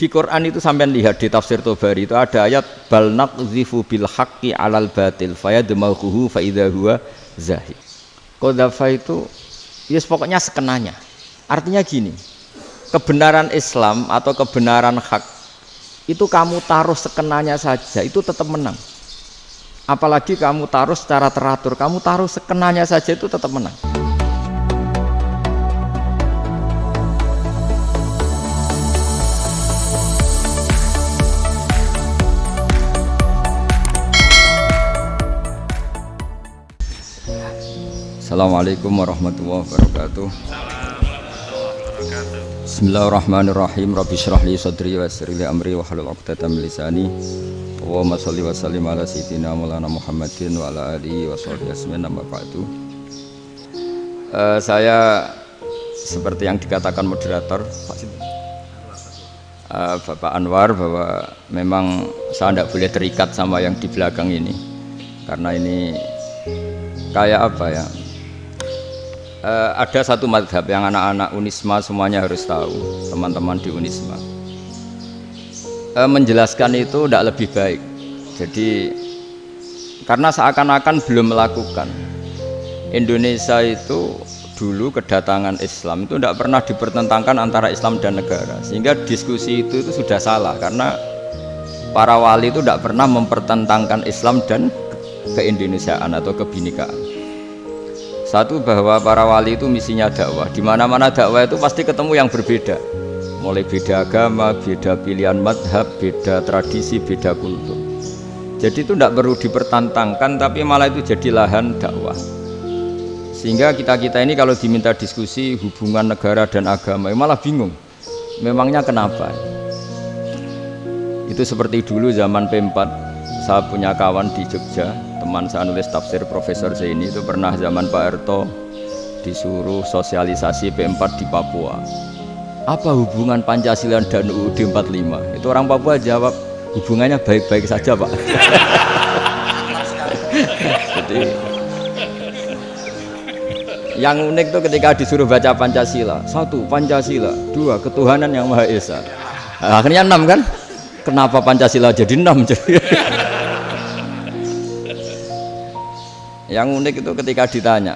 Di Quran itu sampean lihat di tafsir Tobari itu ada ayat bal naqzifu bil haqqi 'alal batil fayadmaghuhu fa idza huwa zahid. Qadzafa itu yes pokoknya sekenanya. Artinya gini, kebenaran Islam atau kebenaran hak itu kamu taruh sekenanya saja itu tetap menang. Apalagi kamu taruh secara teratur, kamu taruh sekenanya saja itu tetap menang. Assalamualaikum warahmatullahi wabarakatuh. Bismillahirrahmanirrahim. Rabbi shrah li sadri wa yassir li amri wa hlul 'uqdatam min lisani. Allahumma shalli wa sallim ala sayyidina Maulana Muhammadin wa ala alihi wa sahbihi ajmain. Amma ba'du. Saya seperti yang dikatakan moderator Bapak Anwar bahwa memang saya tidak boleh terikat sama yang di belakang ini karena ini kayak apa ya? Ada satu madhab yang anak-anak Unisma semuanya harus tahu, teman-teman di Unisma menjelaskan itu tidak lebih baik. Jadi karena seakan-akan belum melakukan. Indonesia itu dulu kedatangan Islam itu tidak pernah dipertentangkan antara Islam dan negara, sehingga diskusi itu sudah salah karena para wali itu tidak pernah mempertentangkan Islam dan keindonesiaan atau kebinekaan. Satu, bahwa para wali itu misinya dakwah. Di mana-mana dakwah itu pasti ketemu yang berbeda. Mulai beda agama, beda pilihan madhab, beda tradisi, beda kultur. Jadi itu tidak perlu dipertentangkan, tapi malah itu jadi lahan dakwah. Sehingga kita-kita ini kalau diminta diskusi hubungan negara dan agama, malah bingung. Memangnya kenapa? Itu seperti dulu zaman P4, saya punya kawan di Jogja, teman saya nulis tafsir Profesor Zaini itu pernah zaman Pak Harto disuruh sosialisasi P4 di Papua. Apa hubungan Pancasila dan UUD 45? Itu orang Papua jawab, hubungannya baik-baik saja Pak. Jadi yang unik itu ketika disuruh baca Pancasila, 1 Pancasila, 2 ketuhanan yang Maha Esa. Nah, akhirnya 6 kan? Kenapa Pancasila jadi 6? Yang unik itu ketika ditanya,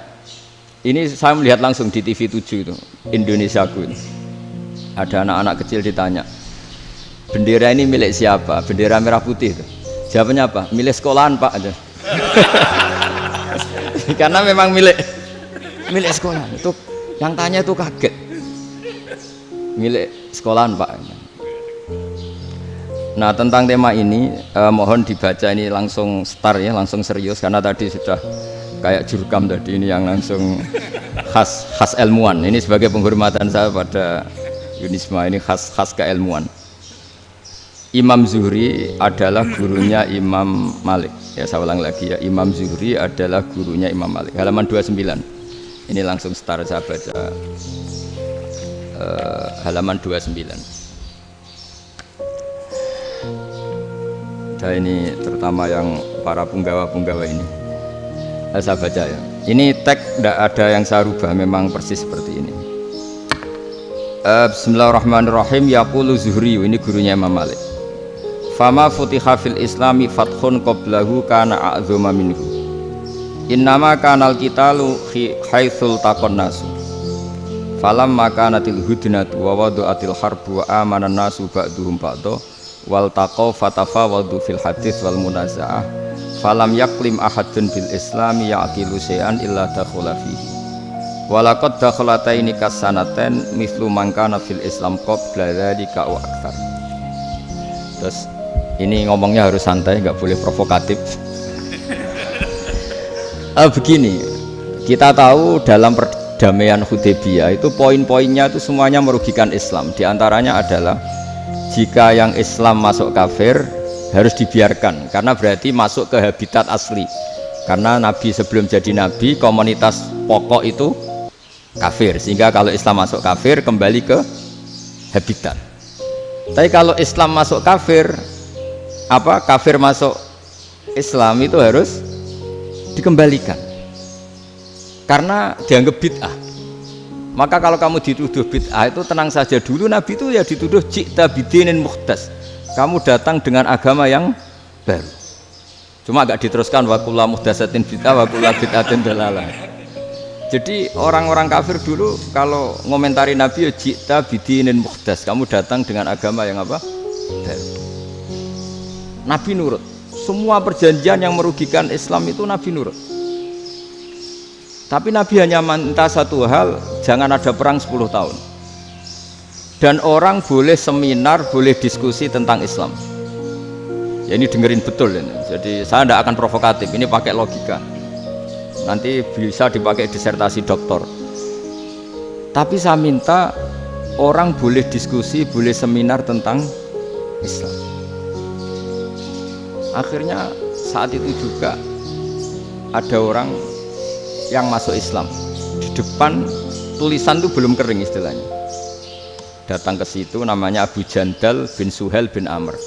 ini saya melihat langsung di TV 7 itu, Indonesiaku itu. Ada anak-anak kecil ditanya, bendera ini milik siapa? Bendera merah putih itu. Jawabannya apa? Milik sekolahan Pak. Karena memang milik sekolahan. Itu yang tanya itu kaget. Milik sekolahan Pak. Nah, tentang tema ini mohon dibaca ini langsung start ya, langsung serius karena tadi sudah kayak jurkam tadi, ini yang langsung khas ilmuwan. Ini sebagai penghormatan saya pada Unisma, ini khas keilmuan. Imam Zuhri adalah gurunya Imam Malik. Ya, saya ulang lagi ya, Imam Zuhri adalah gurunya Imam Malik. Halaman 29. Ini langsung start saya baca halaman 29. Ini terutama yang para punggawa-punggawa ini saya baca ya. Ini teks tidak ada yang saya rubah, memang persis seperti ini. Bismillahirrahmanirrahim. Yaqulu Zuhri, ini gurunya Imam Malik. Fama futiha fil islami fathun qablahu kana a'zuma minhu. Innama kanal qitalu haitsul taqon nasu. Falamma kanatil hudnatu wa wadu'atil harbu wa amana nasu ba'duhum ba'da wal taqaw fatafawadu fil hadits wal munaza'ah falam yaklim ahadun bil islami ya'qilu syai'an illa dakhala fihi walaqad dakhalataini kasanaten mislu man kana fil islam qabla dzalika wa aktsar. Terus ini ngomongnya harus santai, nggak boleh provokatif. Begini, kita tahu dalam perdamaian Hudaybiyah itu poin-poinnya itu semuanya merugikan Islam. Di antaranya adalah jika yang Islam masuk kafir harus dibiarkan karena berarti masuk ke habitat asli. Karena Nabi sebelum jadi Nabi komunitas pokok itu kafir, sehingga kalau Islam masuk kafir kembali ke habitat. Tapi kalau Islam masuk kafir, kafir masuk Islam itu harus dikembalikan karena dianggap bid'ah. Maka kalau kamu dituduh bid'ah itu tenang saja dulu, Nabi itu ya dituduh ji'ta bidinin muhdas, kamu datang dengan agama yang baru. Cuma agak diteruskan wa kullu muhdatsatin bid'ah wa kullu bid'atin dalalah. Jadi orang-orang kafir dulu kalau ngomentari Nabi ya ji'ta bidinin muhdas, kamu datang dengan agama yang apa? Baru. Nabi nurut. Semua perjanjian yang merugikan Islam itu Nabi nurut. Tapi Nabi hanya minta satu hal, jangan ada perang 10 tahun. Dan orang boleh seminar, boleh diskusi tentang Islam. Ya ini dengerin betul ini. Jadi saya tidak akan provokatif, ini pakai logika. Nanti bisa dipakai disertasi doktor. Tapi saya minta orang boleh diskusi, boleh seminar tentang Islam. Akhirnya saat itu juga ada orang yang masuk Islam. Di depan tulisan itu belum kering istilahnya. Datang ke situ namanya Abu Jandal bin Suhail bin Amr.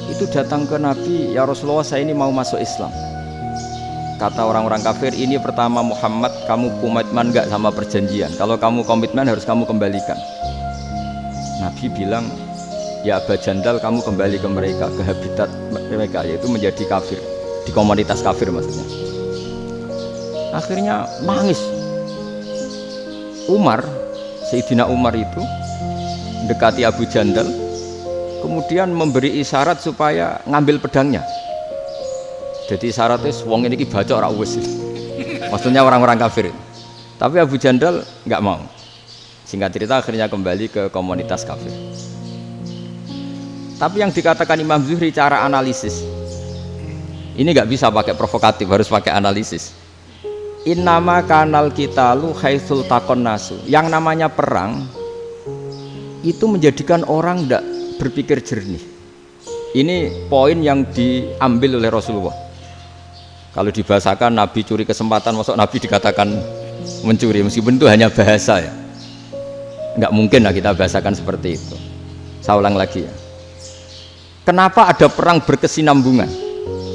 Itu datang ke Nabi, ya Rasulullah saya ini mau masuk Islam. Kata orang-orang kafir, ini pertama Muhammad, kamu komitmen enggak sama perjanjian? Kalau kamu komitmen harus kamu kembalikan. Nabi bilang, ya Abu Jandal kamu kembali ke mereka, ke habitat mereka, yaitu menjadi kafir, di komunitas kafir maksudnya. Akhirnya nangis. Umar, Sayyidina Umar itu mendekati Abu Jandal, kemudian memberi isyarat supaya ngambil pedangnya. Jadi isyaratnya wong ini baca ora wis. Maksudnya orang-orang kafir. Tapi Abu Jandal nggak mau. Singkat cerita akhirnya kembali ke komunitas kafir. Tapi yang dikatakan Imam Zuhri cara analisis ini nggak bisa pakai provokatif, harus pakai analisis. Innama kanal qitalu haitsul taqon nasu. Yang namanya perang itu menjadikan orang tidak berpikir jernih. Ini poin yang diambil oleh Rasulullah. Kalau dibahasakan Nabi curi kesempatan, masuk Nabi dikatakan mencuri, meskipun itu hanya bahasa ya. Nggak mungkin lah kita bahasakan seperti itu. Saya ulang lagi ya. Kenapa ada perang berkesinambungan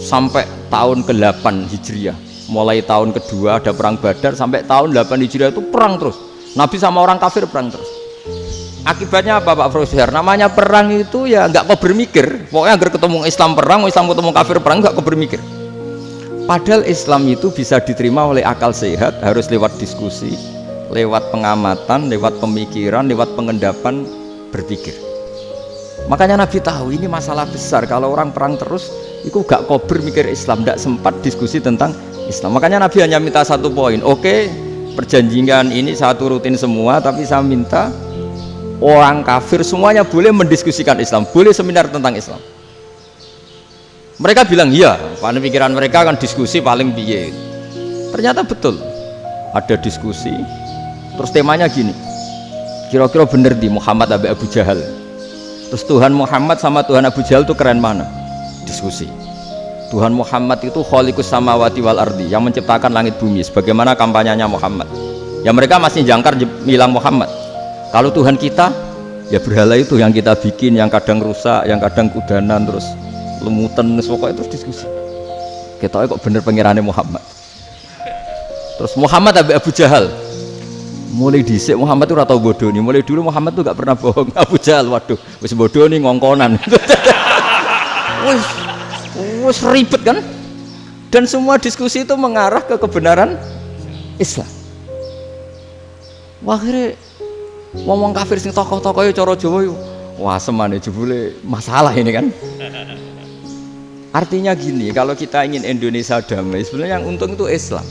sampai tahun ke-8 Hijriah? Mulai tahun kedua ada perang Badar sampai tahun 8 Hijriah itu perang terus. Nabi sama orang kafir perang terus. Akibatnya apa Pak Profesor? Namanya perang itu ya nggak kau bermikir. Pokoknya agar ketemu Islam perang, Islam ketemu kafir perang, nggak kau bermikir. Padahal Islam itu bisa diterima oleh akal sehat, harus lewat diskusi, lewat pengamatan, lewat pemikiran, lewat pengendapan berpikir. Makanya Nabi tahu ini masalah besar. Kalau orang perang terus, itu gak kober mikir Islam, tidak sempat diskusi tentang Islam. Makanya Nabi hanya minta satu poin. Oke, perjanjian ini saya turutin semua, tapi saya minta orang kafir semuanya boleh mendiskusikan Islam, boleh seminar tentang Islam. Mereka bilang iya, pada pikiran mereka kan diskusi paling piye. Ternyata betul, ada diskusi. Terus temanya gini, kira-kira bener di Muhammad sampai Abu Jahal. Terus Tuhan Muhammad sama Tuhan Abu Jahal itu keren mana? Diskusi. Tuhan Muhammad itu khaliqus samawati wal ardi, yang menciptakan langit bumi. Sebagaimana kampanyenya Muhammad. Ya mereka masih jangkar bilang Muhammad. Kalau Tuhan kita, ya berhala itu yang kita bikin, yang kadang rusak, yang kadang kudanan, terus lemutan, pokoknya terus diskusi. Kita kok bener pengirannya Muhammad. Terus Muhammad Abu Jahal. Mulai dhisik Muhammad itu ratau bodoh nih. Mulai dulu Muhammad tuh gak pernah bohong. Abu Jahal, waduh, wis bodoh nih ngongkonan. Wis ribet kan? Dan semua diskusi itu mengarah ke kebenaran Islam. Wah, akhirnya ngomong kafir sing tokoh-tokohnya cara Jawa yuk. Wah, semane jebule masalah ini kan. Artinya gini, kalau kita ingin Indonesia damai, sebenarnya yang untung itu Islam.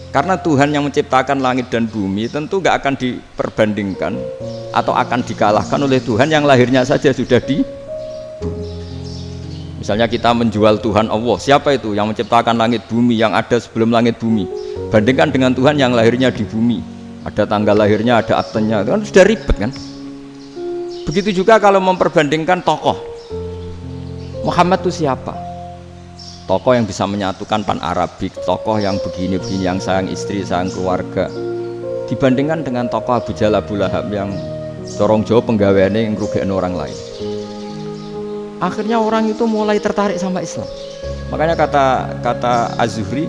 Karena Tuhan yang menciptakan langit dan bumi tentu gak akan diperbandingkan atau akan dikalahkan oleh Tuhan yang lahirnya saja sudah di bumi. Misalnya kita menjual Tuhan Allah, siapa itu yang menciptakan langit bumi, yang ada sebelum langit bumi, bandingkan dengan Tuhan yang lahirnya di bumi, ada tanggal lahirnya, ada aktenya, itu kan sudah ribet kan. Begitu juga kalau memperbandingkan tokoh, Muhammad itu siapa? Tokoh yang bisa menyatukan pan Arabik, tokoh yang begini-begini, yang sayang istri, sayang keluarga, dibandingkan dengan tokoh Abu Jahal, Abu Lahab yang corong jauh penggaweannya yang ngerugikan orang lain. Akhirnya orang itu mulai tertarik sama Islam. Makanya kata Az-Zuhri,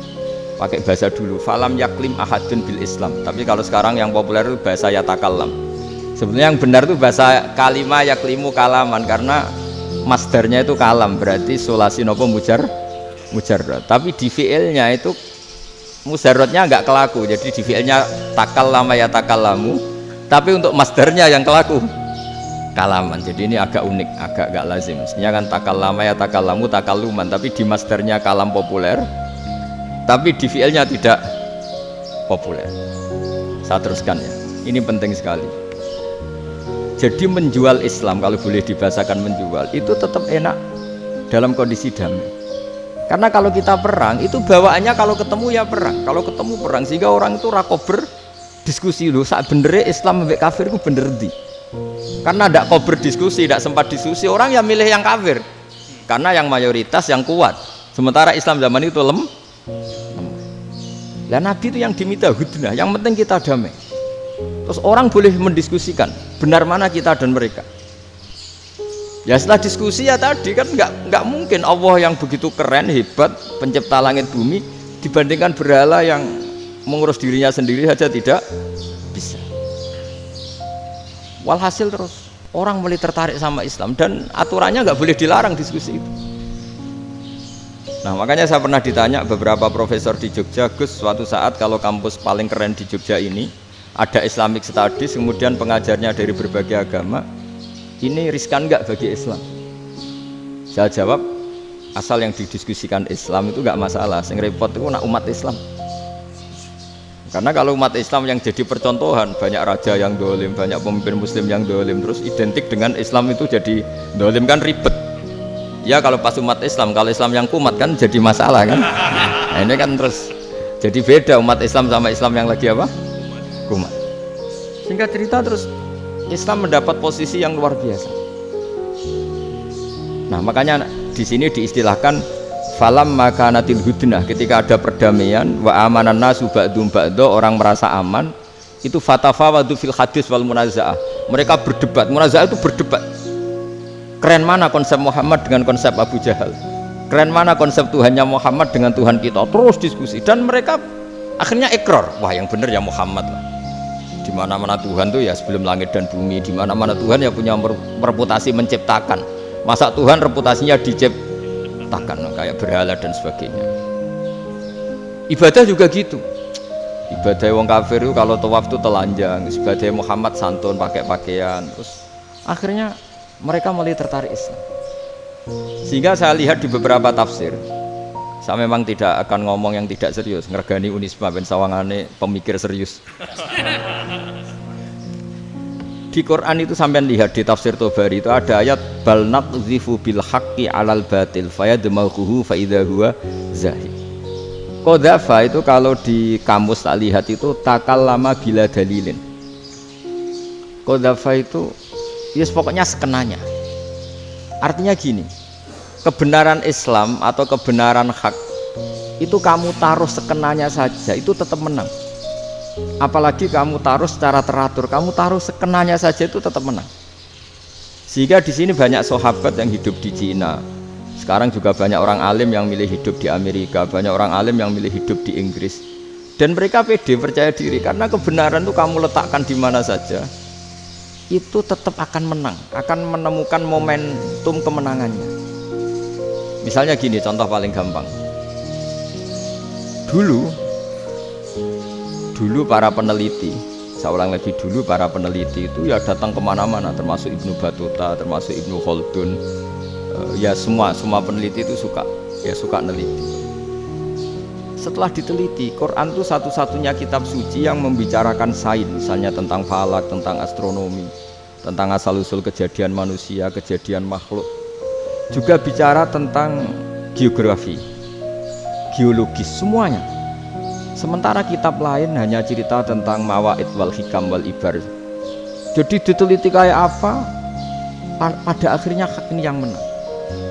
pakai bahasa dulu. Falam yaklim ahadun bil Islam. Tapi kalau sekarang yang populer itu bahasa yatakallam. Sebenarnya yang benar itu bahasa kalimah yaklimu kalaman, karena masdarnya itu kalam, berarti sulasi nopo mujarrad. Tapi di fiilnya itu mujarradnya enggak kelaku. Jadi di fiilnya takallama yatakallamu, tapi untuk masdarnya yang kelaku kalaman. Jadi ini agak unik, agak enggak lazim. Mestinya kan takallama yatakallamu takalluman, tapi di masdarnya kalam populer, tapi di fiilnya tidak populer. Saya teruskan ya. Ini penting sekali. Jadi menjual Islam, kalau boleh dibahasakan menjual, itu tetap enak dalam kondisi damai. Karena kalau kita perang, itu bawaannya kalau ketemu ya perang. Kalau ketemu perang, sehingga orang itu rakober diskusi loh. Saat benernya Islam sampai kafir itu bener di. Karena tidak kober diskusi, tidak sempat diskusi, orang yang milih yang kafir. Karena yang mayoritas yang kuat. Sementara Islam zaman itu lemah. Lah Nabi itu yang diminta hudnah, yang penting kita damai. Terus orang boleh mendiskusikan benar mana kita dan mereka. Ya setelah diskusi ya tadi kan nggak mungkin Allah yang begitu keren hebat pencipta langit bumi dibandingkan berhala yang mengurus dirinya sendiri saja tidak bisa. Walhasil terus orang mulai tertarik sama Islam dan aturannya nggak boleh dilarang diskusi itu. Nah makanya saya pernah ditanya beberapa profesor di Jogja, Gus suatu saat kalau kampus paling keren di Jogja ini ada Islamic Studies, kemudian pengajarnya dari berbagai agama, ini riskan nggak bagi Islam? Saya jawab, asal yang didiskusikan Islam itu nggak masalah, yang repot itu nak umat Islam. Karena kalau umat Islam yang jadi percontohan, banyak raja yang dolim, banyak pemimpin muslim yang dolim, terus identik dengan Islam itu jadi dolim kan ribet. Ya kalau pas umat Islam, kalau Islam yang kumat kan jadi masalah kan. Nah, ini kan terus jadi beda umat Islam sama Islam yang lagi apa? Kumat. Singkat cerita terus Islam mendapat posisi yang luar biasa. Nah makanya di sini diistilahkan falam makanatil hudnah, ketika ada perdamaian wa amanan nasu ba'dum ba'do, orang merasa aman, itu fatafawadu fil hadis wal munazaah. Mereka berdebat, munazaah itu berdebat. Keren mana konsep Muhammad dengan konsep Abu Jahal? Keren mana konsep Tuhannya Muhammad dengan Tuhan kita? Terus diskusi dan mereka akhirnya ikrar, wah yang benar ya Muhammad lah. Di mana-mana Tuhan tuh ya sebelum langit dan bumi, di mana-mana Tuhan ya punya reputasi menciptakan. Masa Tuhan reputasinya diciptakan kayak berhala dan sebagainya. Ibadah juga gitu. Ibadah wong kafir itu kalau tawaf itu telanjang, ibadah Muhammad santun pakai pakaian. Terus akhirnya mereka mulai tertarik Islam. Sehingga saya lihat di beberapa tafsir, saya memang tidak akan ngomong yang tidak serius, ngergani Unisma ben sawangane pemikir serius. Di Quran itu sampean lihat di tafsir Tobari itu ada ayat bal naqdhifu bil haqqi 'alal batil fayadmaghuhu fa idza huwa zahid. Qadhafa itu kalau di kamus tak lihat itu takallama bila dalilin. Qadhafa itu yes pokoknya sekenanya. Artinya gini, kebenaran Islam atau kebenaran hak itu kamu taruh sekenanya saja itu tetap menang. Apalagi kamu taruh secara teratur, kamu taruh sekenanya saja itu tetap menang. Sehingga di sini banyak sahabat yang hidup di Cina. Sekarang juga banyak orang alim yang milih hidup di Amerika, banyak orang alim yang milih hidup di Inggris. Dan mereka pede, percaya diri karena kebenaran itu kamu letakkan di mana saja, itu tetap akan menang, akan menemukan momentum kemenangannya. Misalnya gini, contoh paling gampang. Dulu para peneliti, saya ulang lagi, dulu para peneliti itu ya datang kemana-mana, termasuk Ibnu Battuta, termasuk Ibnu Khaldun, ya semua peneliti itu suka neliti. Setelah diteliti, Quran itu satu-satunya kitab suci yang membicarakan sains, misalnya tentang falak, tentang astronomi, tentang asal-usul kejadian manusia, kejadian makhluk. Juga bicara tentang geografi, geologis, semuanya. Sementara kitab lain hanya cerita tentang mawaid wal hikam wal ibar. Jadi diteliti kayak apa, pada akhirnya hak ini yang menang.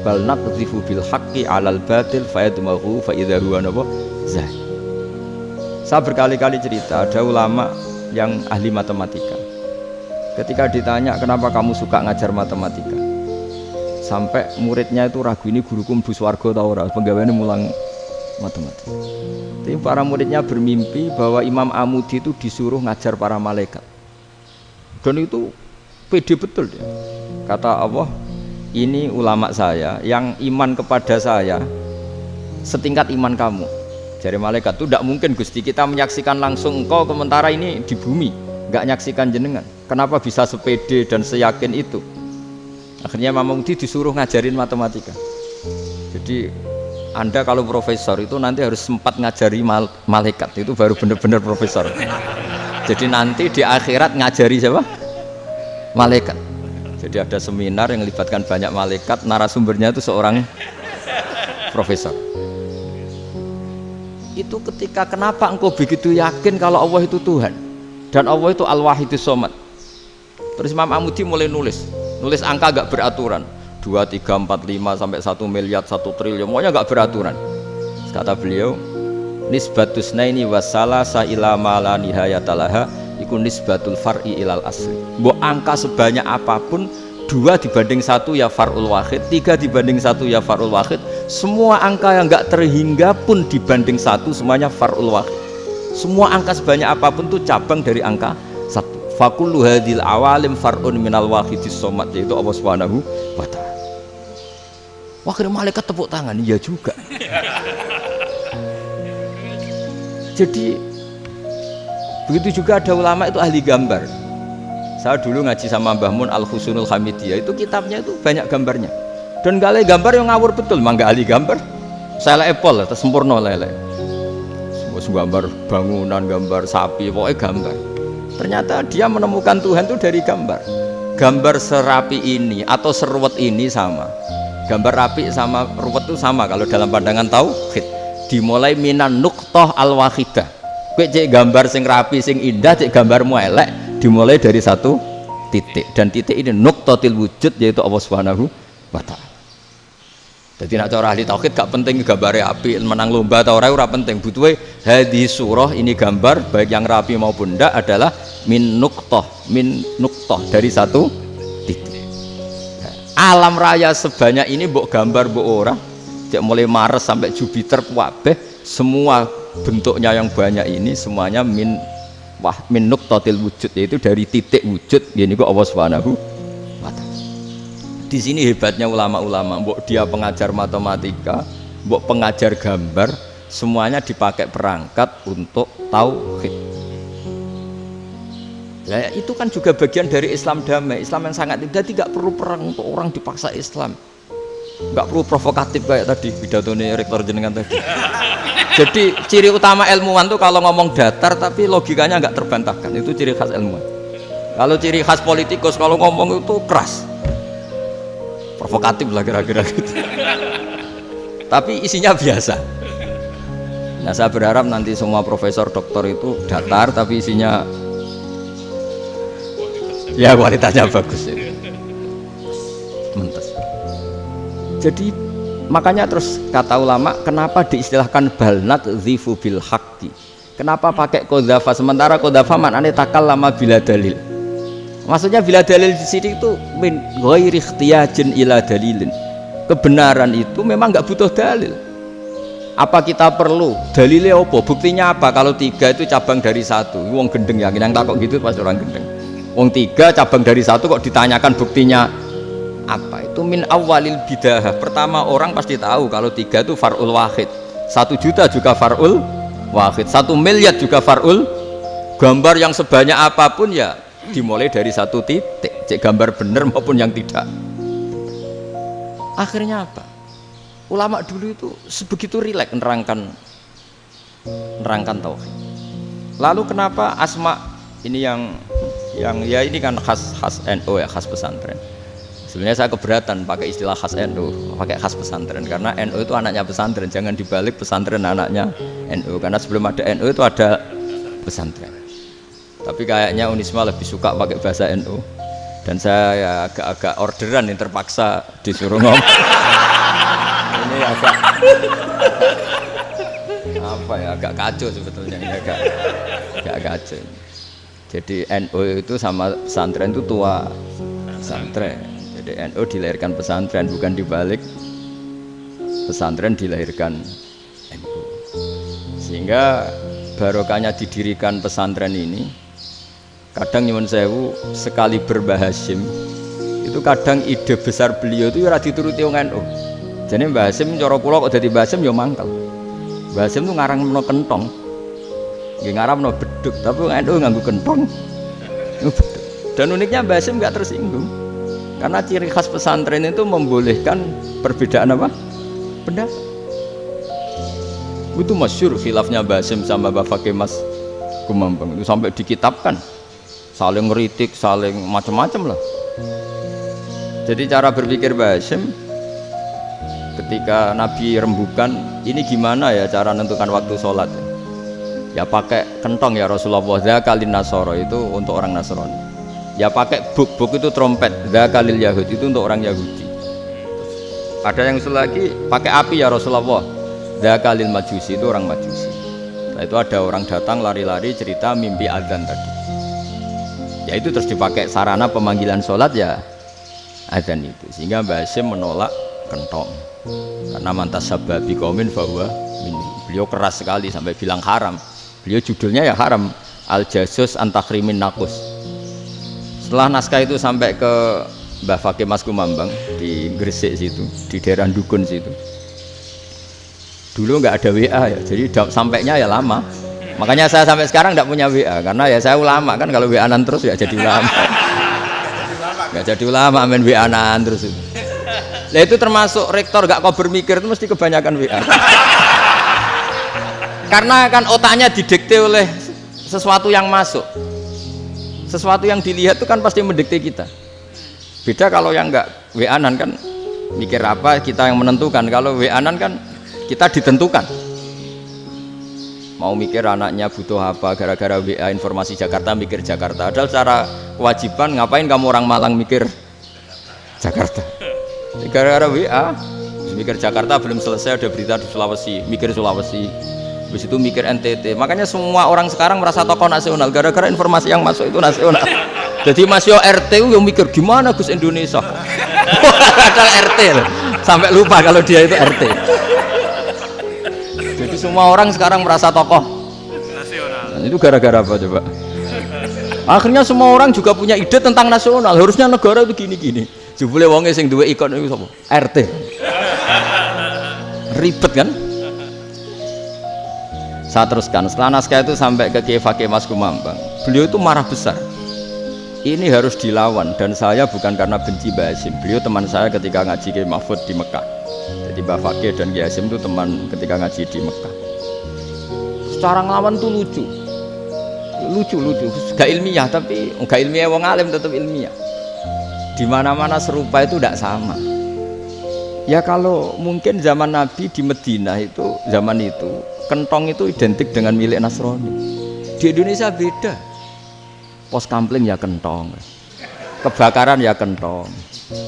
Bal naqdhifu bil haqqi 'alal batil fayadmaghu fa idza huwa zahid. Saya berkali-kali cerita, ada ulama yang ahli matematika. Ketika ditanya kenapa kamu suka ngajar matematika, sampai muridnya itu ragu, ini guruku mlebu swarga ta ora, penggaweane mulang matematika. Tapi para muridnya bermimpi bahwa Imam Amudi itu disuruh ngajar para malaikat. Dan itu pede betul dia. Kata Allah, ini ulama saya yang iman kepada saya setingkat iman kamu. Jadi malaikat itu tidak mungkin Gusti kita menyaksikan langsung engkau sementara ini di bumi, nggak nyaksikan jenengan. Kenapa bisa sepede dan seyakin itu? Akhirnya Imam Amudi disuruh ngajarin matematika. Jadi Anda kalau profesor itu nanti harus sempat ngajari malaikat, itu baru benar-benar profesor. Jadi nanti di akhirat ngajari siapa? Malaikat. Jadi ada seminar yang melibatkan banyak malaikat, narasumbernya itu seorang profesor. Itu ketika kenapa engkau begitu yakin kalau Allah itu Tuhan dan Allah itu Al-Wahidus Shomad. Terus Imam Amudi mulai nulis angka gak beraturan. 2, 3, 4, 5 sampai 1 miliar, 1 triliun, pokoknya nggak beraturan. Kata beliau, nisbatus naini wasalasa ila ma la nihayatalaha iku nisbatul far'i ilal asli. Mbok angka sebanyak apapun, 2 dibanding 1 ya far'ul wahid, 3 dibanding 1 ya far'ul wahid. Semua angka yang nggak terhingga pun dibanding 1 semuanya far'ul wahid. Semua angka sebanyak apapun itu cabang dari angka 1. Fakullu hadil awalim far'un minal wahidis shomad, yaitu Allah Subhanahu wa ta'ala. Wah, kira malaikat tepuk tangan, iya juga. Jadi begitu juga ada ulama itu ahli gambar. Saya dulu ngaji sama Mbah Mun Al-Husunul Hamidiyah, itu kitabnya itu banyak gambarnya. Dan gale gambar yang ngawur betul, mangga ahli gambar. Saya epol, sempurna lele. Semua gambar bangunan, gambar sapi, pokoknya gambar. Ternyata dia menemukan Tuhan itu dari gambar. Gambar serapi ini atau seruwet ini sama. Gambar rapi sama ruwet itu sama kalau dalam pandangan tauhid. Dimulai minan nuqtah al-wahidah. Kowe cek gambar sing rapi sing indah, cek gambarmu elek, dimulai dari satu titik, dan titik ini nuqtatil wujud, yaitu Allah Subhanahu wa ta'ala. Jadi nak cara ahli tauhid gak penting gambare api, menang lomba atau ora penting. Butuhe hadis surah ini gambar baik yang rapi maupun ndak adalah min nuqtah dari satu titik. Alam raya sebanyak ini mbok gambar mbok ora, cek mulai Mars sampai Jupiter kabeh semua bentuknya yang banyak ini semuanya min nuqtatil wujud, yaitu dari titik wujud. Gini kok Allah Subhanahu wa ta'ala. Di sini hebatnya ulama-ulama, mbok dia pengajar matematika, mbok pengajar gambar, semuanya dipakai perangkat untuk tauhid. Nah, itu kan juga bagian dari Islam damai, Islam yang sangat indah. Tidak perlu perang untuk orang dipaksa Islam, nggak perlu provokatif kayak tadi pidatonya rektor jenengan tadi. Jadi ciri utama ilmuwan tuh kalau ngomong datar tapi logikanya nggak terbantahkan, itu ciri khas ilmuwan. Kalau ciri khas politikus kalau ngomong itu keras, provokatif lah kira-kira gitu. Tapi isinya biasa. Nah, saya berharap nanti semua profesor doktor itu datar tapi isinya ya kualitasnya bagus ya. Mentes. Jadi makanya terus kata ulama, kenapa diistilahkan balnat zifu bil haqqi? Kenapa pakai qadzafa sementara qadzafa maknanya takallama bila dalil? Maksudnya bila dalil di sini itu min ghairi ikhtiyajin ila dalilin. Kebenaran itu memang nggak butuh dalil. Apa kita perlu dalilnya apa? Buktinya apa? Kalau 3 itu cabang dari 1. Wong gendeng yakin yang takut gitu pasti orang gendeng. Wong 3 cabang dari 1 kok ditanyakan buktinya apa? Itu min awalil bidahah. Pertama orang pasti tahu kalau 3 itu far'ul wahid, 1 juta juga far'ul wahid, 1 miliar juga far'ul. Gambar yang sebanyak apapun ya dimulai dari 1 titik, cek gambar bener maupun yang tidak. Akhirnya apa? Ulama dulu itu sebegitu rileks nerangkan tauhid. Lalu kenapa asma ini yang ya ini kan khas NU ya, khas pesantren. Sebenarnya saya keberatan pakai istilah khas NU, pakai khas pesantren karena NU itu anaknya pesantren, jangan dibalik pesantren anaknya NU, karena sebelum ada NU itu ada pesantren. Tapi kayaknya Unisma lebih suka pakai bahasa NU dan saya ya agak-agak orderan yang terpaksa disuruh ngomong. Ini agak apa ya, agak kacau sebetulnya ini, agak kacau. Jadi NU itu sama pesantren itu tua pesantren. Jadi NU dilahirkan pesantren, bukan dibalik pesantren dilahirkan NU. Sehingga barokahnya didirikan pesantren ini, kadang nyuwun sewu sekali Mbah Hasyim itu kadang ide besar beliau itu ora dituruti wong NU. Jadi Mbah Hasyim cara kula kok dadi Mbah Hasyim ya mangkel. Mbah Hasyim itu ngarangno kentong. Nggih ngaramno beduk, tapi wong NU nganggo kentong. Dan uniknya Mbah Hasyim enggak tersinggung. Karena ciri khas pesantren itu membolehkan perbedaan apa? Pendapat. Itu masyhur khilafnya Mbah Hasyim sama Mbah Fakih Mas Kumambang itu sampai dikitabkan, saling ngeritik, saling macam-macam lah. Jadi cara berpikir Mbah Hasyim ketika Nabi rembukan, ini gimana ya cara menentukan waktu sholat? Ya pakai kentong ya Rasulullah. Dzakalin Nasara itu untuk orang Nasrani. Ya pakai buk itu trompet. Dzakalil Yahud itu untuk orang Yahudi. Ada yang lagi pakai api ya Rasulullah. Dzakalil Majusi itu orang Majusi. Nah, itu ada orang datang lari-lari cerita mimpi azan tadi. Ya itu terus dipakai sarana pemanggilan sholat ya azan itu. Sehingga Mbah Hasyim menolak kentong. Karena mantas sababi qaumin fahuwa minhum. Beliau keras sekali sampai bilang haram. Beliau judulnya ya haram. Al-Jasus Antakhrimin Nakus. Setelah naskah itu sampai ke Mbah Fakih Mas Kumambang di Gresik situ, di daerah Dukun situ. Dulu nggak ada WA ya, jadi sampainya ya lama. Makanya saya sampai sekarang nggak punya WA, karena ya saya ulama kan, kalau WA-an terus ya jadi ulama. Nggak jadi ulama, main WA-an terus itu. Nah itu termasuk rektor nggak kau bermikir itu mesti kebanyakan WA. Karena kan otaknya didikte oleh sesuatu yang masuk. Sesuatu yang dilihat itu kan pasti mendikte kita. Beda kalau yang enggak WA-an kan mikir apa kita yang menentukan. Kalau WA-an kan kita ditentukan. Mau mikir anaknya butuh apa gara-gara WA informasi Jakarta mikir Jakarta. Padahal secara kewajiban ngapain kamu orang Malang mikir Jakarta? Gara-gara WA mikir Jakarta belum selesai ada berita di Sulawesi, mikir Sulawesi. Habis itu mikir NTT. Makanya semua orang sekarang merasa tokoh nasional gara-gara informasi yang masuk itu nasional. Jadi Mas Yo RT yang mikir gimana Gus Indonesia. Padahal RT loh. Sampai lupa kalau dia itu RT. Jadi semua orang sekarang merasa tokoh nasional. Itu gara-gara apa coba? Akhirnya semua orang juga punya ide tentang nasional. Harusnya negara itu gini-gini. Jebule wonge sing duwe ikon itu sapa? RT. Ribet kan? Saya teruskan, setelah naskah itu sampai ke Kiai Fakih Mas Kumambang, beliau itu marah besar. Ini harus dilawan, dan saya bukan karena benci Mbah Hasyim. Beliau teman saya ketika ngaji Kiai Mahfud di Mekah. Jadi Mbah Fakih dan Kiai Hasyim itu teman ketika ngaji di Mekah. Secara ngelawan tuh lucu, gak ilmiah, tapi gak ilmiah wong alim tetap ilmiah. Di mana-mana serupa itu tidak sama. Ya kalau mungkin zaman Nabi di Madinah itu, zaman itu kentong itu identik dengan milik Nasrani. Di Indonesia beda. Pos kampling ya kentong, kebakaran ya kentong,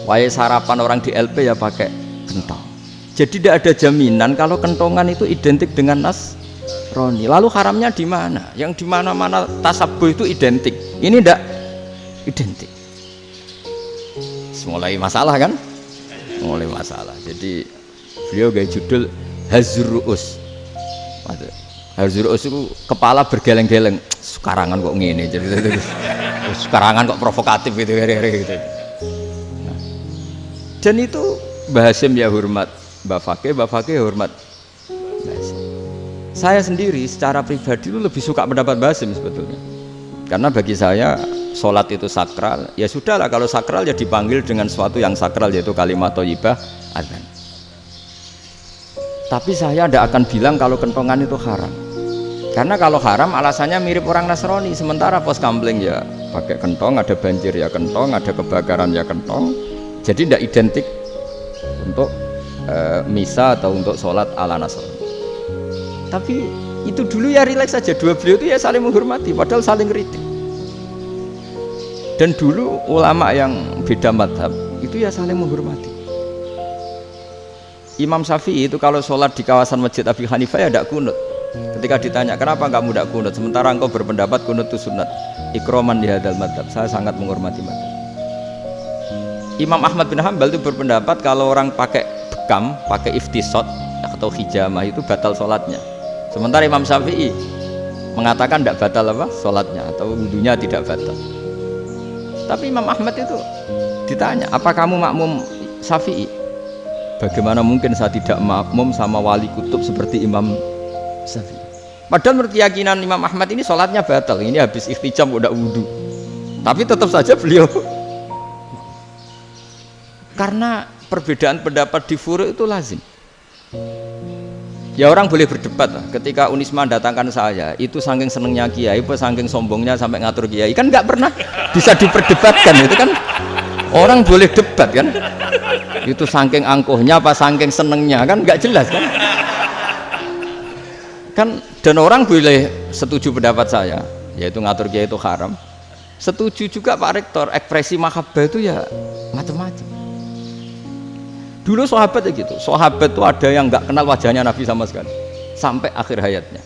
wae sarapan orang di LP ya pakai kentong. Jadi tidak ada jaminan kalau kentongan itu identik dengan Nasrani. Lalu haramnya di mana? Yang di mana-mana tasabuh itu identik. Ini tidak identik. Mulai masalah kan? Mulai masalah. Jadi beliau gaya judul Hazruus. Hazruus itu kepala bergeleng-geleng. Sekarangan kok ngene jadi sekarangan kok provokatif gitu gitu. Nah. Dan itu Mbah Hasyim ya hormat Mbah Fakih hormat Mbah Hasyim. Saya sendiri secara pribadi itu lebih suka pendapat Mbah Hasyim sebetulnya. Karena bagi saya sholat itu sakral, ya sudahlah kalau sakral ya dipanggil dengan sesuatu yang sakral yaitu kalimat thayyibah adzan. Tapi saya tidak akan bilang kalau kentongan itu haram. Karena kalau haram alasannya mirip orang Nasrani. Sementara pos kampling ya pakai kentong, ada banjir ya kentong, ada kebakaran ya kentong. Jadi tidak identik untuk misa atau untuk sholat ala Nasrani. Tapi itu dulu ya rileks saja. Dua beliau itu ya saling menghormati, padahal saling kritik. Dan dulu ulama yang beda madhab itu ya saling menghormati. Imam Syafi'i itu kalau sholat di kawasan Masjid Abi Hanifah ya tidak kunut. Ketika ditanya kenapa kamu tidak kunut, sementara engkau berpendapat kunut itu sunat, ikroman di hadal madhab, saya sangat menghormati madhab. Imam Ahmad bin Hanbal itu berpendapat kalau orang pakai bekam, pakai iftisot atau hijamah itu batal sholatnya. Sementara Imam Syafi'i mengatakan tidak batal apa sholatnya atau wudunya tidak batal. Tapi Imam Ahmad itu ditanya, apa kamu makmum Syafi'i? Bagaimana mungkin saya tidak makmum sama wali kutub seperti Imam Syafi'i? Padahal menurut keyakinan Imam Ahmad ini sholatnya batal. Ini habis ikhtijam udah wudu, tapi tetap saja beliau karena perbedaan pendapat di furu' itu lazim. Ya orang boleh berdebat lah. Ketika Unisma datangkan saya, itu saking senengnya kiai, apa saking sombongnya sampai ngatur kiai, kan nggak pernah bisa diperdebatkan. Itu kan orang boleh debat kan? Itu saking angkuhnya apa saking senengnya, kan nggak jelas kan? Kan dan orang boleh setuju pendapat saya, yaitu ngatur kiai itu haram. Setuju juga Pak Rektor, ekspresi mahabbah itu ya macam-macam. Dulu sahabat ya gitu, sahabat itu ada yang nggak kenal wajahnya Nabi sama sekali sampai akhir hayatnya.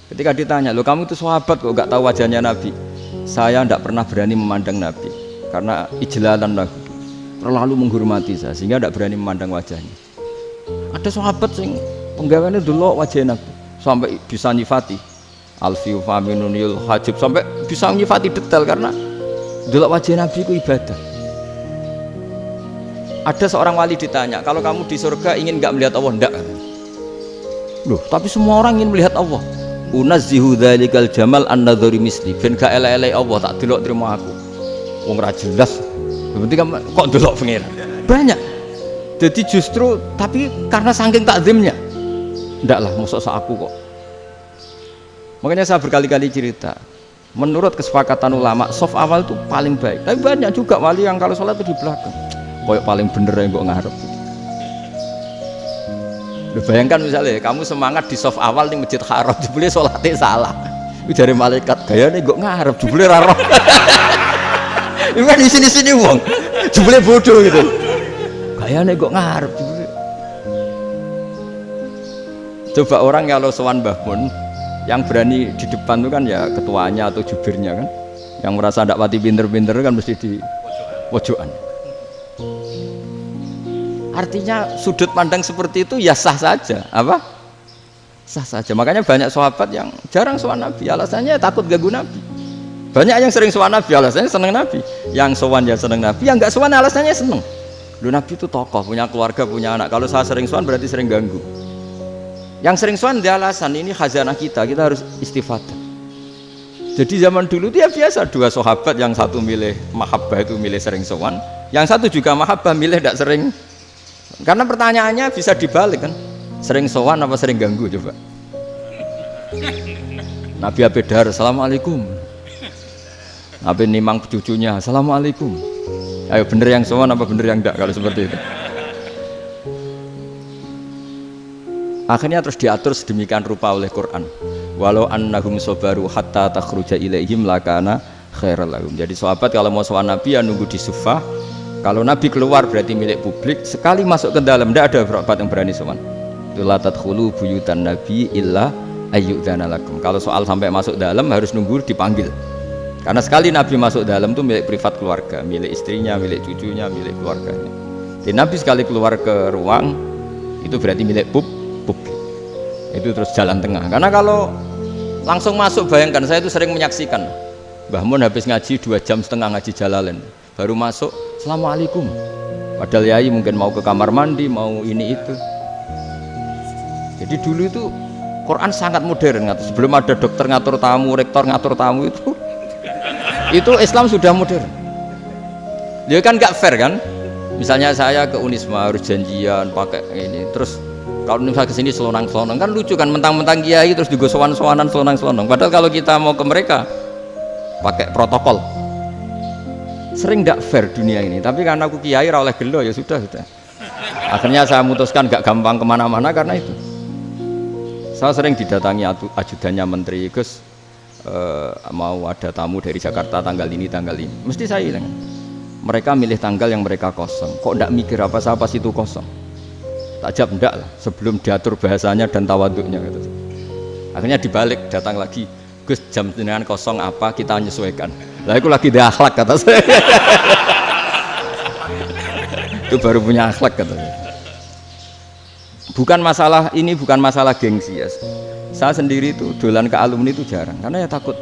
Ketika ditanya, lo kamu itu sahabat kok nggak tahu wajahnya Nabi? Saya tidak pernah berani memandang Nabi karena ijlalan Nabi, terlalu menghormati saya sehingga tidak berani memandang wajahnya. Ada sahabat yang penggawaannya dulu wajah Nabi sampai bisa nyifati alfiu faminunil hajib, sampai bisa nyifati detail karena dulu wajah Nabi itu ibadah. Ada seorang wali ditanya, kalau kamu di surga ingin nggak melihat Allah? Enggak. Loh, tapi semua orang ingin melihat Allah. Unazzihu dzalikal jamal an-nadhari misli. Ben gak elek-elek Allah tak delok terima aku. Wong ra jelas. Penting kok delok pengiran. Banyak. Jadi justru tapi karena saking takzimnya. Enggak lah, mosok sak aku kok. Makanya saya berkali-kali cerita. Menurut kesepakatan ulama, soft awal itu paling baik. Tapi banyak juga wali yang kalau sholat itu di belakang. Koyok paling bener yang kok ngarep. Bayangkan misalnya kamu semangat di soft awal di Masjid Haram, jebule sholatnya salah. Itu dari malaikat, gayane kok ngarep, jebule ra roh. Itu kan di sini-sini wong, jebule bodoh gitu. Gayane kok ngarep jebule. Coba orang kalau sowan Mbah Mun, yang berani di depan itu kan ya ketuanya atau jubirnya kan, yang merasa ndak pati pinter-pinter kan mesti di pojokan. Artinya sudut pandang seperti itu ya sah saja, apa? Sah saja. Makanya banyak sahabat yang jarang sowan Nabi, alasannya takut ganggu Nabi. Banyak yang sering sowan Nabi, alasannya seneng Nabi. Yang sowan ya seneng Nabi, yang nggak sowan alasannya seneng. Lu Nabi itu tokoh, punya keluarga, punya anak. Kalau saya sering sowan berarti sering ganggu. Yang sering sowan dia alasan ini khazanah kita harus istifadah. Jadi zaman dulu itu ya biasa, dua sahabat yang satu milih mahabbah itu milih sering sowan, yang satu juga mahabbah milih tidak sering. Karena pertanyaannya bisa dibalik kan, sering sowan apa sering ganggu coba. Nabi Abedar, assalamualaikum. Nabi nimang cucunya, assalamualaikum. Ayo bener yang sowan apa bener yang enggak kalau seperti itu. Akhirnya terus diatur sedemikian rupa oleh Quran. Walau annahum sabaru hatta takhruja ilaihim lakana khairal lahum. Jadi sahabat kalau mau sowan Nabi ya nunggu di sufah. Kalau Nabi keluar berarti milik publik. Sekali masuk ke dalam tidak ada sahabat yang berani sowan. La tadkhulu buyutan nabi illa ayyudzana lakum. Kalau soal sampai masuk dalam harus nunggu dipanggil. Karena sekali Nabi masuk dalam itu milik privat keluarga, milik istrinya, milik cucunya, milik keluarganya. Jadi Nabi sekali keluar ke ruang itu berarti milik publik. Itu terus jalan tengah. Karena kalau langsung masuk, bayangkan saya itu sering menyaksikan Mbah Mun habis ngaji 2,5 jam ngaji Jalalain, baru masuk assalamualaikum. Padahal yai mungkin mau ke kamar mandi, mau ini itu. Jadi dulu itu Quran sangat modern. Sebelum ada dokter ngatur tamu, rektor ngatur tamu itu Islam sudah modern. Dia kan nggak fair kan? Misalnya saya ke Unisma harus janjian pakai ini, terus kalau misalnya kesini selonang-selonang kan lucu kan, mentang-mentang kiai terus juga sowan-sowanan selonang-selonang. Padahal kalau kita mau ke mereka pakai protokol. Sering tidak fair dunia ini, tapi karena aku kiai ra oleh gelo ya sudah. Akhirnya saya memutuskan gak gampang kemana-mana karena itu. Saya sering didatangi ajudannya menteri, Gus mau ada tamu dari Jakarta tanggal ini, mesti saya bilang mereka milih tanggal yang mereka kosong. Kok tidak mikir apa pas itu kosong? Tak jawab enggak lah, sebelum diatur bahasanya dan tawaduknya gitu. Akhirnya dibalik, datang lagi, Gus jam jenengan kosong apa, kita menyesuaikan. Lah aku lagi ada akhlak kata saya. Itu baru punya akhlak kata saya. Bukan masalah ini, bukan masalah gengsi ya. Saya sendiri itu dolan ke alumni itu jarang karena ya takut.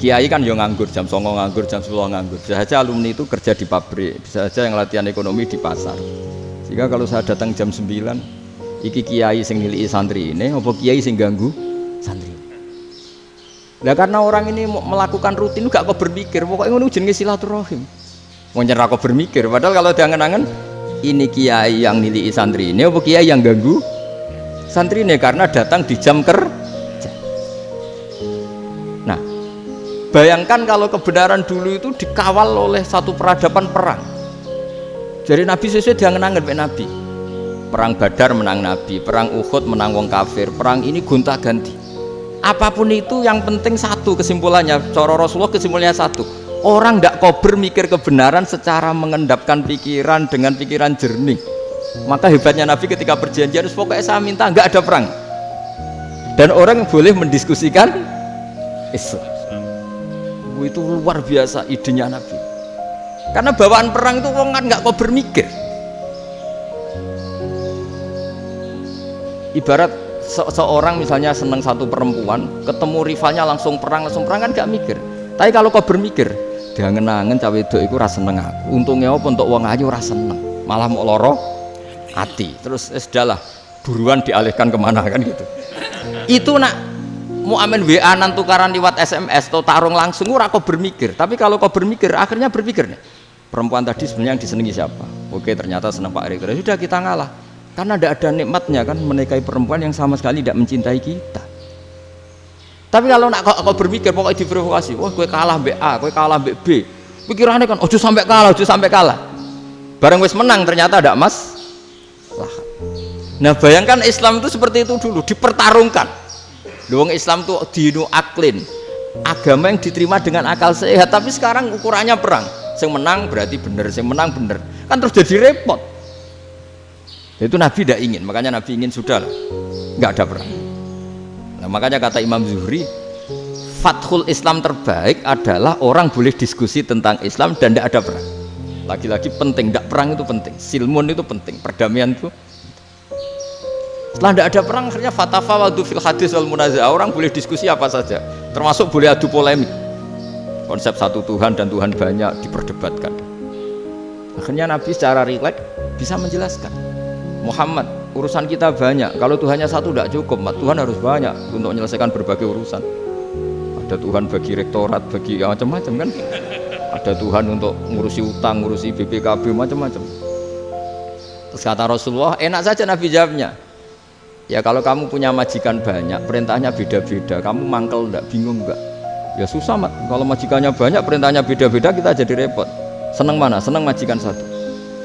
Kiai kan yang nganggur, jam 9 nganggur, jam 10 nganggur. Bisa saja alumni itu kerja di pabrik, bisa saja yang latihan ekonomi di pasar. Sehingga kalau saya datang jam 9, iki kiai sing nilai santri ini, apa kiai sing ganggu santri. Nah karena orang ini melakukan rutin, gak kok berpikir, pokoknya ngono jenenge silaturahim. Mau nyerah kok berpikir, padahal kalau diangen-angen, ini kiai yang nilai santri ini, apa kiai yang ganggu santri ini karena datang di jam kerja. Nah, bayangkan kalau kebenaran dulu itu dikawal oleh satu peradaban perang. Jadi Nabi sesuai diangen-angen Nabi. Perang Badar menang Nabi, perang Uhud menang wong kafir, perang ini gonta-ganti. Apapun itu yang penting satu kesimpulannya, cara Rasulullah kesimpulannya satu. Orang tidak kober mikir kebenaran secara mengendapkan pikiran dengan pikiran jernih. Maka hebatnya Nabi ketika perjanjian, pokoknya saya minta nggak ada perang. Dan orang boleh mendiskusikan Islam. Itu luar biasa idenya Nabi. Karena bawaan perang itu orang kan nggak kober mikir. Ibarat seorang misalnya seneng satu perempuan, ketemu rivalnya langsung perang kan gak mikir. Tapi kalau kau bermikir, dia ngenangen cawe wedok iku ora seneng aku. Untungnya apa untuk wong ayu ora seneng, malah mau loro hati. Terus sudahlah, buruan dialihkan kemana kan gitu. Itu nak mau amen WA-an tukaran lewat SMS atau tarung langsung ora kau bermikir. Tapi kalau kau bermikir, akhirnya berpikir nih, perempuan tadi sebenarnya yang disenangi siapa? Oke, ternyata seneng Pak Erik. Sudah kita ngalah. Karena tidak ada nikmatnya kan menikahi perempuan yang sama sekali tidak mencintai kita. Tapi kalau nak kau berpikir pokoknya diprovokasi, wah gue kalah mbak A, gue kalah mbak B, pikirannya kan ojo sampai kalah. Bareng wis menang ternyata ada mas. Nah bayangkan Islam itu seperti itu dulu, dipertarungkan. Luang Islam tuh dinu aklin, agama yang diterima dengan akal sehat. Tapi sekarang ukurannya perang, yang menang berarti bener, yang menang bener, kan terus jadi repot. Itu Nabi tidak ingin, makanya Nabi ingin sudah lah, nggak ada perang. Nah, makanya kata Imam Zuhri, fathul Islam terbaik adalah orang boleh diskusi tentang Islam dan tidak ada perang. Lagi-lagi penting, tidak perang itu penting, silmun itu penting, perdamaian itu. Setelah tidak ada perang, akhirnya fatafawadu fil hadis wal munaza'ah, orang boleh diskusi apa saja, termasuk boleh adu polemik. Konsep satu Tuhan dan Tuhan banyak diperdebatkan. Akhirnya Nabi secara rileks bisa menjelaskan. Muhammad, urusan kita banyak. Kalau Tuhannya satu tidak cukup, Tuhan harus banyak untuk menyelesaikan berbagai urusan. Ada Tuhan bagi rektorat, bagi macam-macam kan. Ada Tuhan untuk ngurusi utang, ngurusi BPKB, macam-macam. Terus kata Rasulullah, enak saja Nabi jawabnya. Ya kalau kamu punya majikan banyak, perintahnya beda-beda, kamu mangkel enggak, bingung enggak? Ya susah mat. Kalau majikannya banyak, perintahnya beda-beda, kita jadi repot. Seneng mana? Seneng majikan satu.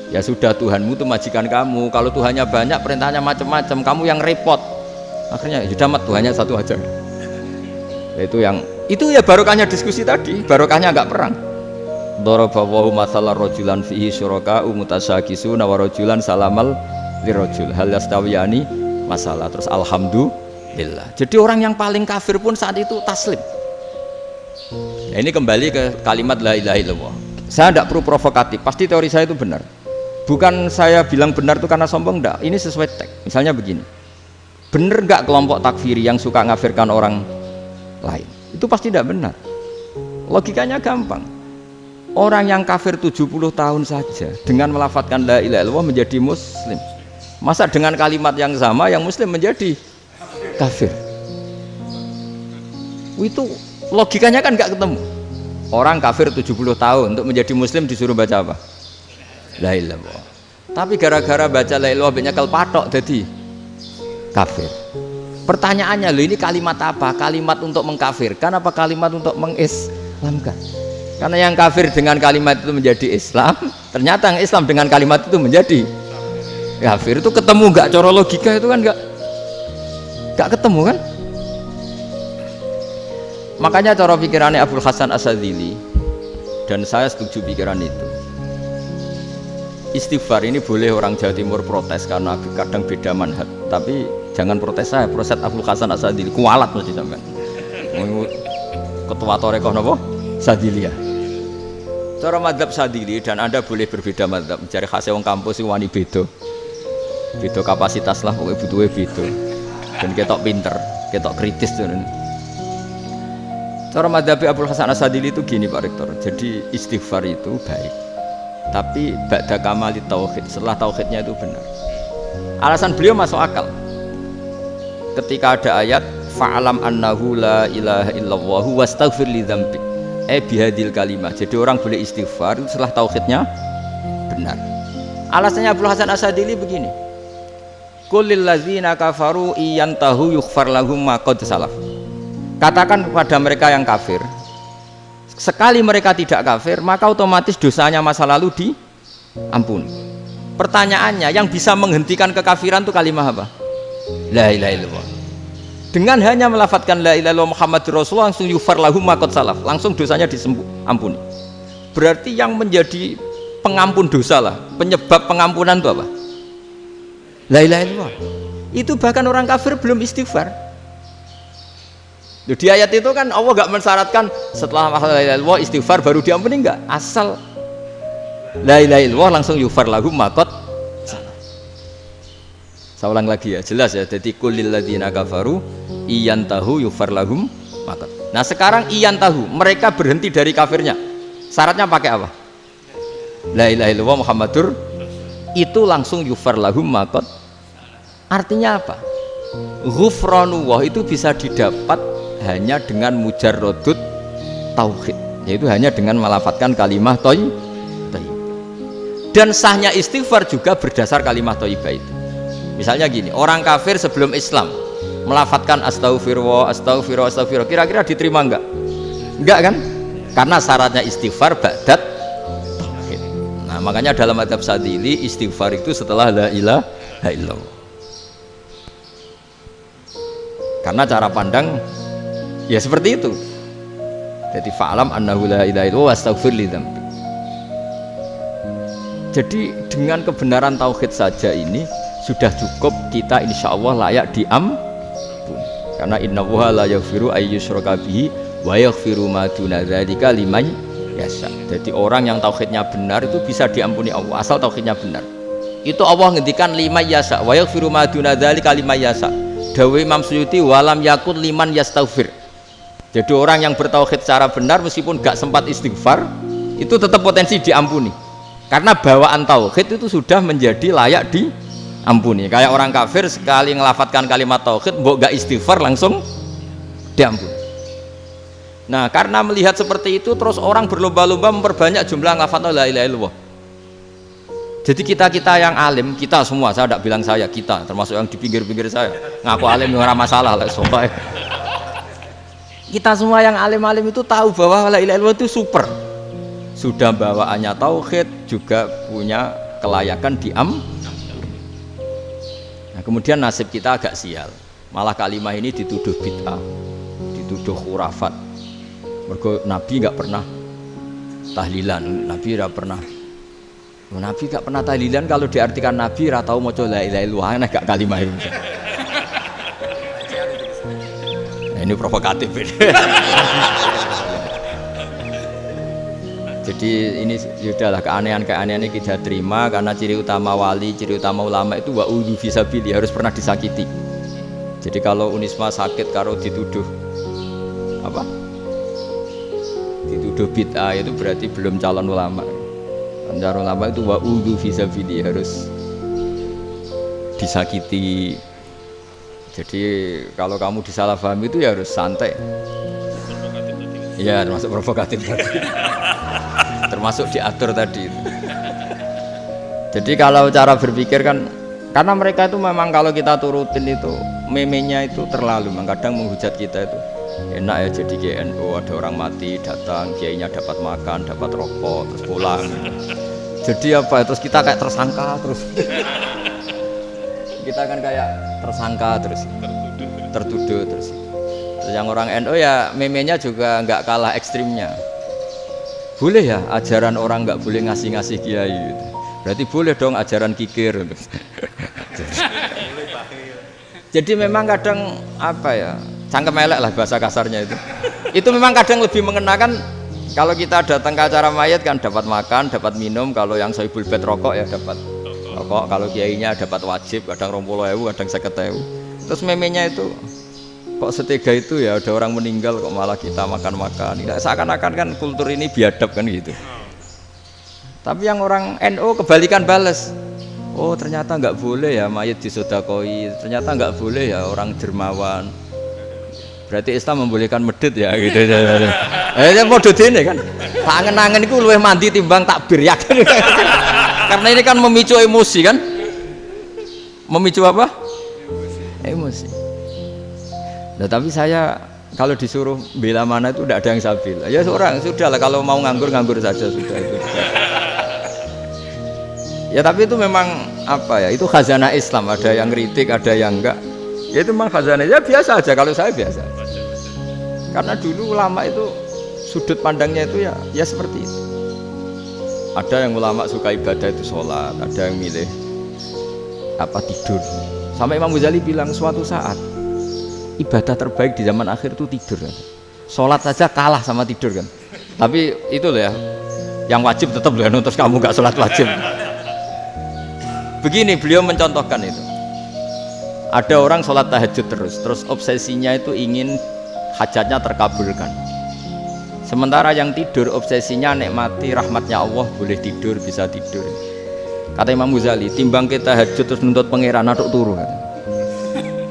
Ya sudah, Tuhanmu itu majikan kamu. Kalau Tuhannya banyak, perintahnya macam-macam, kamu yang repot. Akhirnya sudah mat, Tuhannya satu aja. Itu ya barokahnya diskusi tadi, barokahnya enggak perang. Daraballahu mathalan rajulan fihi syuraka'u mutasyakisuna wa rajulan salamal lirajul hal yastawiyani masalah. Terus alhamdulillah. Jadi orang yang paling kafir pun saat itu taslim. Nah, ini kembali ke kalimat la ilaha illallah. Saya tidak perlu provokatif, pasti teori saya itu benar. Bukan saya bilang benar itu karena sombong, enggak. Ini sesuai teks. Misalnya begini, benar enggak kelompok takfiri yang suka ngafirkan orang lain? Itu pasti tidak benar. Logikanya gampang. Orang yang kafir 70 tahun saja dengan melafadzkan la ilaha illallah menjadi muslim. Masa dengan kalimat yang sama yang muslim menjadi kafir? Itu logikanya kan enggak ketemu. Orang kafir 70 tahun untuk menjadi muslim disuruh baca apa? La ilaha illallah. Tapi gara-gara baca la ilaha illallah nyekel patok jadi kafir. Pertanyaannya, loh ini kalimat apa? Kalimat untuk mengkafirkan apa kalimat untuk mengislamkan? Karena yang kafir dengan kalimat itu menjadi Islam, ternyata yang Islam dengan kalimat itu menjadi kafir. Itu ketemu nggak? Cara logika itu kan nggak ketemu kan? Makanya cara pikirannya Abul Hasan Asyadzili, dan saya setuju pikiran itu. Istighfar ini boleh orang Jawa Timur protes karena kadang beda manhaj, tapi jangan protes saya, protes Abul Hasan Asyadzili, kualat mesti sampean. Ketua Torekoh napa? Sadziliyah. Cara madzhab Sadzili, dan Anda boleh berbeda madzhab, mencari khasnya wong kampus wani beda. Beda kapasitas lah, pokoknya butuhnya beda. dan ketok pinter, ketok kritis tuh. Cara madhabi Abdul Hasan Asadili itu gini Pak Rektor, jadi istighfar itu baik, tapi ba'da kamali tauhid, setelah tauhidnya itu benar. Alasan beliau masuk akal. Ketika ada ayat fa'alam annahu la ilaha illallah wastaghfir li dzambik, bihadil kalimah. Jadi orang boleh istighfar itu setelah tauhidnya benar. Alasannya Abdul Hasan Asadili begini. Qul lil ladzina kafaru iyantahu yughfar lahum ma qad salaf. Katakan kepada mereka yang kafir, sekali mereka tidak kafir, maka otomatis dosanya masa lalu diampuni. Pertanyaannya, yang bisa menghentikan kekafiran itu kalimat apa? La ilaha illallah. Dengan hanya melafadzkan la ilaha illallah Muhammadur Rasulullah, langsung yughfar lahum ma qad salaf, langsung dosanya diampuni. Berarti yang menjadi pengampun dosa lah, penyebab pengampunan itu apa? La ilaha illallah. Itu bahkan orang kafir belum istighfar. Di ayat itu kan Allah gak mensyaratkan setelah la ilaha illallah istighfar baru diampuni, enggak. Asal la ilaha illallah langsung yughfar lahum ma qad salaf. Saya ulang lagi ya, jelas ya. Jadi qul lil ladzina kafaru iyantahu yughfar lahum ma qad. Nah, sekarang iyantahu, mereka berhenti dari kafirnya. Syaratnya pakai apa? La ilaha illallah Muhammadur, itu langsung yughfar lahum ma qad. Artinya apa? Ghufranullah itu bisa didapat hanya dengan mujarrodut tauhid, yaitu hanya dengan melafadzkan kalimah thayyibah. Dan sahnya istighfar juga berdasar kalimah thayyibah itu. Misalnya gini, orang kafir sebelum Islam melafadzkan astaghfirullah, astaghfirullah, astaghfirullah, kira-kira diterima enggak? Enggak kan? Karena syaratnya istighfar ba'dat tauhid. Nah, makanya dalam madzhab Sadili istighfar itu setelah la ilaha illallah. Karena cara pandang ya seperti itu. Jadi fa'alam annahu la ilaha illallah wastaghfir li dzambik. Jadi dengan kebenaran tauhid saja ini sudah cukup kita insya Allah layak diampuni. Karena innallaha la yaghfiru ayyusyraka bihi wa yaghfiru ma duna dzalika liman yasha. Jadi orang yang tauhidnya benar itu bisa diampuni Allah asal tauhidnya benar. Itu Allah ngendikan liman yasha wa yaghfiru ma duna dzalika liman yasha. Dawe Imam Suyuti walam yakun liman yastaghfir. Jadi orang yang bertauhid secara benar meskipun gak sempat istighfar itu tetap potensi diampuni. Karena bawaan tauhid itu sudah menjadi layak diampuni. Kayak orang kafir sekali ngelafadzkan kalimat tauhid mbok gak istighfar langsung diampuni. Nah, karena melihat seperti itu terus orang berlomba-lomba memperbanyak jumlah ngelafadzkan la ilaha illallah. Jadi kita yang alim, kita semua, saya tidak bilang saya, kita termasuk yang di pinggir-pinggir saya ngaku alim ora masalah lah soalnya. Kita semua yang alim-alim itu tahu bahwa la ilaha illallah itu super. Sudah bawaannya tauhid, juga punya kelayakan Nah, kemudian nasib kita agak sial. Malah kalimah ini dituduh bid'ah, dituduh khurafat. Mergo Nabi nggak pernah tahlilan, Nabi nggak pernah. Nabi nggak pernah tahlilan, kalau diartikan Nabi ora tau maca la ilaha illallah, nah gak kalimah itu. Ini provokatif ini. Jadi ini sudahlah keanehan-keanehan ini kita terima karena ciri utama wali, ciri utama ulama itu wa'udhu fisabili, harus pernah disakiti. Jadi kalau Unisma sakit kalau dituduh apa? Dituduh bid'ah itu berarti belum calon ulama. Calon ulama itu wa'udhu fisabili, harus disakiti. Jadi kalau kamu disalahpahami itu ya harus santai. Iya, termasuk provokatif tadi. Termasuk diatur tadi. Jadi kalau cara berpikir kan, karena mereka itu memang kalau kita turutin itu memenya itu terlalu, kadang menghujat kita itu. Enak ya jadi GNU, ada orang mati datang, kiainya dapat makan, dapat rokok, terus pulang. Jadi apa? Terus kita kayak tersangka terus. Kita kan kayak tersangka terus, tertuduh terus. Terus yang orang NU ya memenya juga nggak kalah ekstrimnya. Boleh ya ajaran orang nggak boleh ngasih-ngasih kiai gitu. Berarti boleh dong ajaran kikir. Jadi memang kadang apa ya, cangkem elek lah bahasa kasarnya itu. Itu memang kadang lebih mengenakan. Kalau kita datang ke acara mayat kan dapat makan, dapat minum. Kalau yang sohibul bed rokok ya dapat rokok. Kalau kiainya dapat wajib, kadang 20.000, kadang 50.000. Terus memenya itu kok setega itu ya, ada orang meninggal kok malah kita makan-makan. Seakan-akan kan kultur ini biadab kan gitu. Tapi yang orang NU kebalikan bales. Oh ternyata nggak boleh ya mayit disodakoi, ternyata nggak boleh ya orang dermawan. Berarti Islam membolehkan medit ya gitu. Ya model ini kan. Tangan-tangan itu luwih mandi timbang takbir ya kan. Karena ini kan memicu emosi kan. Memicu apa? Emosi. Nah, tapi saya kalau disuruh bela mana itu tidak ada yang saya bela. Ya seorang sudah lah, kalau mau nganggur saja sudah itu. Ya tapi itu memang apa ya, itu khazanah Islam, ada yang kritik ada yang enggak, ya itu memang khazanah, ya biasa aja kalau saya biasa aja. Karena dulu ulama itu sudut pandangnya itu ya seperti itu. Ada yang ulama suka ibadah itu sholat, ada yang milih apa tidur. Sampai Imam Ghazali bilang suatu saat ibadah terbaik di zaman akhir itu tidur kan. Sholat saja kalah sama tidur kan. Tapi itu loh ya, yang wajib tetap loh, terus kamu gak sholat wajib. Begini beliau mencontohkan itu. Ada orang sholat tahajud terus obsesinya itu ingin hajatnya terkabulkan. Sementara yang tidur obsesinya nikmati rahmatnya Allah, boleh tidur, bisa tidur. Kata Imam Ghazali, timbang kita tahajud terus nuntut pangeran aduk turu.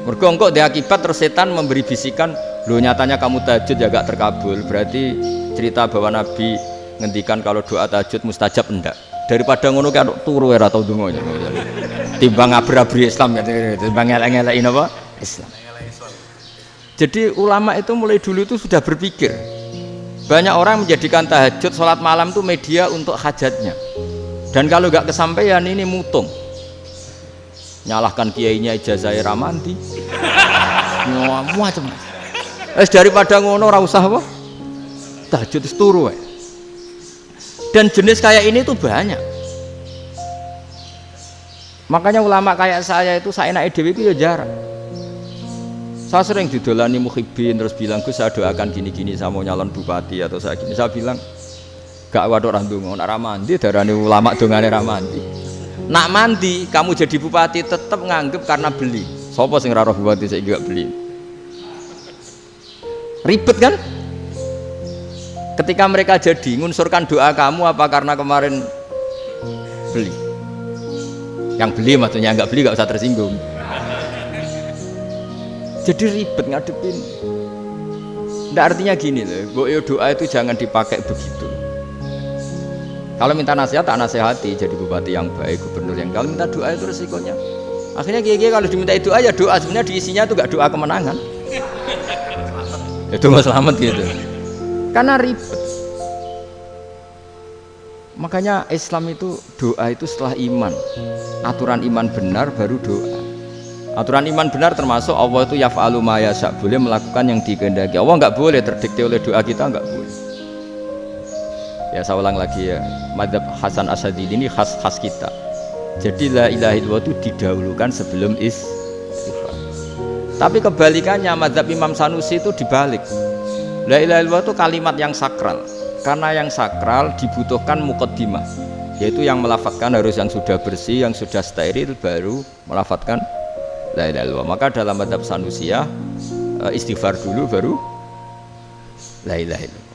Mergo engko dia akibat terus setan memberi bisikan, lo nyatanya kamu tahajud ya gak terkabul. Berarti cerita bahwa Nabi ngendikan kalau doa tahajud mustajab enggak. Daripada ngono kan turu ora tau donga. Timbang abri-abri Islam ya, timbang elek-elekin apa? Islam. Jadi ulama itu mulai dulu itu sudah berpikir. Banyak orang menjadikan tahajud sholat malam itu media untuk hajatnya. Dan kalau nggak kesampaian ini mutung. Nyalahkan kiainya ijazah ramandi. Macam. Daripada ngono ora usah apa? Tahajud turu. Dan jenis kayak ini tuh banyak. Makanya ulama kayak saya itu saya naik dewi itu ya jarang. Saya sering didolani muhibbin terus bilang, Gus saya doakan gini-gini saya mau nyalon bupati atau saya gini. Saya bilang gak waduh randungo, nak ramandi darani ulama dongane ramandi. Nak mandi kamu jadi bupati tetap nganggep karena beli. Sopo sing raro bupati saya gak beli. Ribet kan? Ketika mereka jadi ngunsurkan doa kamu apa karena kemarin beli? Yang beli maksudnya, nggak beli nggak usah tersinggung. Jadi ribet ngadepin. Nggak, artinya gini loh, doa itu jangan dipakai begitu. Kalau minta nasihat tak nasihati, jadi bupati yang baik, gubernur yang. Kalau minta doa itu resikonya. Akhirnya kalau diminta doa ya doa, sebenarnya diisinya itu nggak doa kemenangan. Itu nggak selamat gitu. Karena ribet. Makanya Islam itu doa itu setelah iman. Aturan iman benar baru doa. Aturan iman benar termasuk Allah itu yaf'alu ma yasha, boleh melakukan yang dikehendaki. Allah nggak boleh terdikte oleh doa kita, nggak boleh. Ya saya ulang lagi ya, madzhab Hasan Asy'adili ini khas kita. Jadi la ilaha illallah itu didahulukan sebelum istighfar. Tapi kebalikannya madzhab Imam Sanusi itu dibalik. La ilaha illallah itu kalimat yang sakral. Karena yang sakral dibutuhkan muqaddimah, yaitu yang melafadzkan harus yang sudah bersih, yang sudah steril baru melafadzkan la ilaha illallah. Maka dalam madzhab Sanusiyah istighfar dulu baru la ilaha illallah.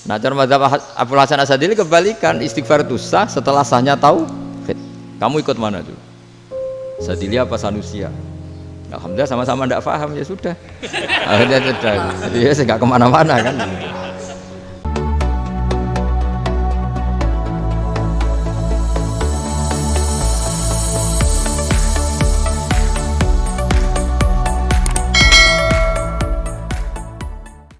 Nah, cara madzhab Abul Hasan Asy'adili kebalikan, istighfar itu sah setelah sahnya tauhid. Kamu ikut mana tuh? Asy'adili apa Sanusiyah? Alhamdulillah sama-sama tidak paham, ya sudah. Akhirnya sudah. Jadi ya nggak kemana-mana kan.